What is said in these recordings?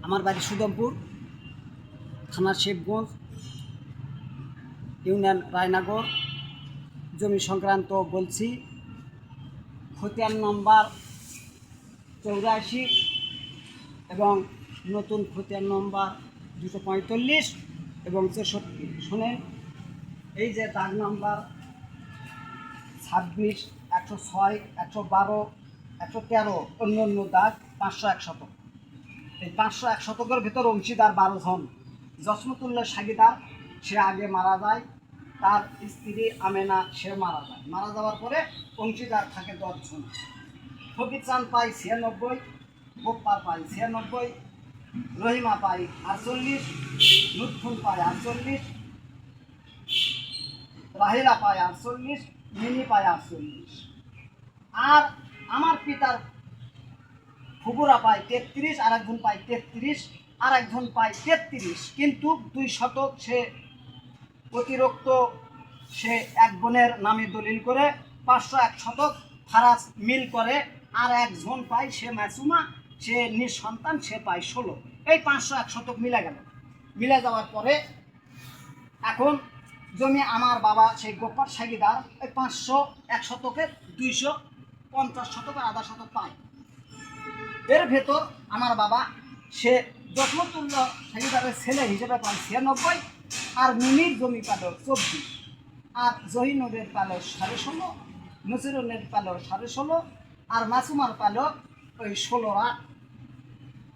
আমার বাড়ি সুদমপুর, থানা শিবগঞ্জ, ইউনিয়ন রায়নগর। জমি সংক্রান্ত বলছি। খতিয়ান নম্বর 84 এবং নতুন খতিয়ান নম্বর 245 এবং 64। শোনেন, এই যে দাগ নম্বর 26, 106, 112, 113 অন্য অন্য দাগ 501 শতক। এই 501 শতকের ভেতর অংশীদার 12 জন। জসমতুল্লাহ সাগিদার সে আগে মারা যায়, তার স্ত্রী আমেনা সে মারা যায়। মারা যাওয়ার পরে অংশীদার থাকে 10 জন। ফকির চান পায় 96, গোপ্পার পায় 96, রহিমা পায় 48, লুৎফুল পায় 48, রাহিলা পায় 48, মিনি পায় 48। আর আমার পিতার ফুবুরা পায় 33, আর একজন পায় 33, আর একজন পায় 33। কিন্তু 2 শতক সে অতিরিক্ত সে এক বোনের নামে দলিল করে 501 শতক ফারাজ মিল করে। আর একজন পায় সে মাসুমা, সে নিঃসন্তান, সে পায় 16। এই 501 শতক মিলে গেল। মিলে যাওয়ার পরে এখন জমি আমার বাবা সেই গোপাল সাগিদার এই 501 শতকের 250 শতকের আধা শতক পায়। এর ভেতর আমার বাবা সে জসমতুল্লাহ সাগিদারের ছেলে হিসেবে পায় 96, আর মিনির জমি পেল 24, আর জহিনুরের পেল 16.5, নসিরুলের পেল 16.5, আর মাসুমার পেল ওই 16।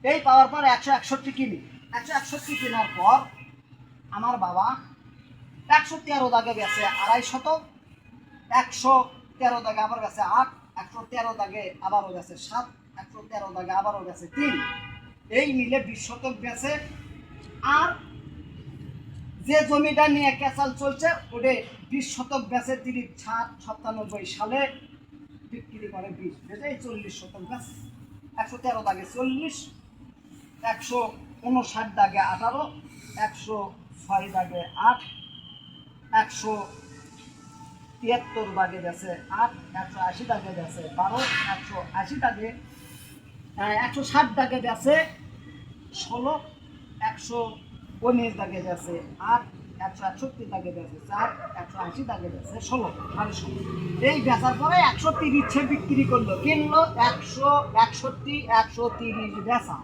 এই পাওয়ার পর 161 কিনি। 161 কেনার পর আমার বাবা 113 দাগে গেছে 2.5 শতক, 113 দাগে আবার গেছে 8, 113 দাগে আবারও গেছে 7, 113 দাগে আবারও গেছে 3। এই মিলে 20 শতক গেছে। আর যে জমিটা নিয়ে ক্যাসাল চলছে ওটা 20 শতক বেচে 97 সালে বিক্রি করে 20, বেচে 40 শতক বেচে। 113 দাগে 40, 159 দাগে 18, 106 দাগে 8, 173 দাগে গেছে 8, 180 দাগে গেছে 12, 180 দাগে 160 দাগে গেছে 16, 119 দাগে গেছে 8, 161 দাগে গেছে 4, 180 দাগে গেছে 16, 16। এই বেচার পরে 130 বিক্রি করলো, কিনলো 161, 130 বেচা,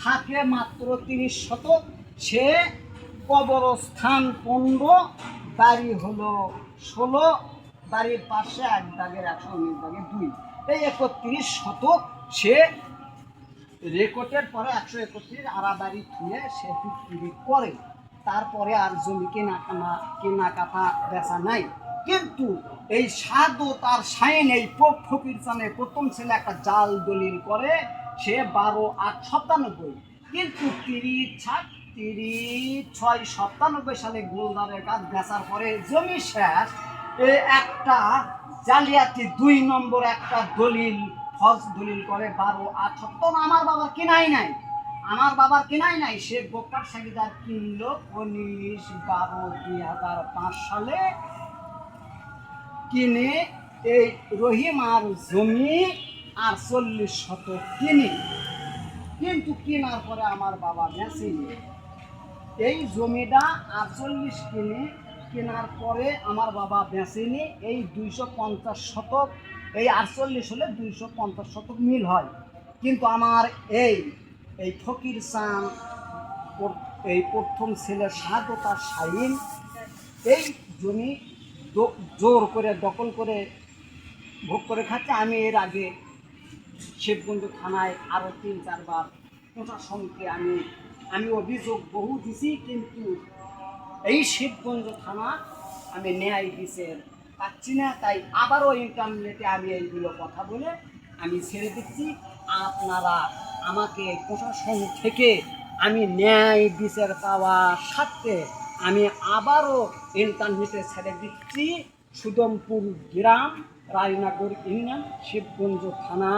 থাকে মাত্র 30 শতক। সে কবরস্থান 15, বাড়ি হলো 16, বাড়ির পাশে 1 দাগের 119 দাগে 2, এই 31 শতক সে রেকর্ডের পরে 131 আড়াবাড়ি থুয়ে সে বিক্রি করে। তারপরে আর জমি কেনাকাটা বেচা নাই। কিন্তু এই সাধু তার সাইন এই ফকির চানের প্রথম ছেলে একটা জাল দলিল করে, সে 12/8/97। কিন্তু 36/97 সালে গোলদারের কাজ বেচার পরে জমি শেষ। একটা জালিয়াতি 2 নম্বর একটা দলিল ফলস দলিল করে 12/8/97। আমার বাবার কেনাই নাই, আমার বাবার কেনাই নাই। সে গোপাল সাগিদার কিনলো 19/12/2005 সালে কিনে এই রহিমার জমি 48 শতক কিনে। কিন্তু কেনার পরে আমার বাবা বেচেনি এই জমিটা 48 কিনে। কেনার পরে আমার বাবা বেচেনি এই 250 শতক। এই 48 হলে 250 শতক মিল হয়। কিন্তু আমার এই ফকির চান এই প্রথম ছেলে সাধু তার সাইন এই জমি জোর করে দখল করে ভোগ করে খাচ্ছে। আমি এর আগে শিবগঞ্জ থানায় আরও 3-4 বার প্রশাসনকে আমি অভিযোগ বহু দিছি, কিন্তু এই শিবগঞ্জ থানা আমি ন্যায় বিচার পাচ্ছি না। তাই আবারও ইন্টারনেটে আমি এইগুলো কথা বলে আমি ছেড়ে দিচ্ছি। আপনারা আমাকে প্রশাসন থেকে আমি ন্যায় বিচার পাওয়ার স্বার্থে আমি আবারও ইন্টারনেটে ছেড়ে দিচ্ছি। সুদমপুর গ্রাম, রায়নগর ইউনিয়ন, শিবগঞ্জ থানা।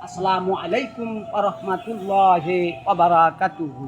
আসসালামু আলাইকুম ওয়া রাহমাতুল্লাহি ওয়া বারাকাতুহু।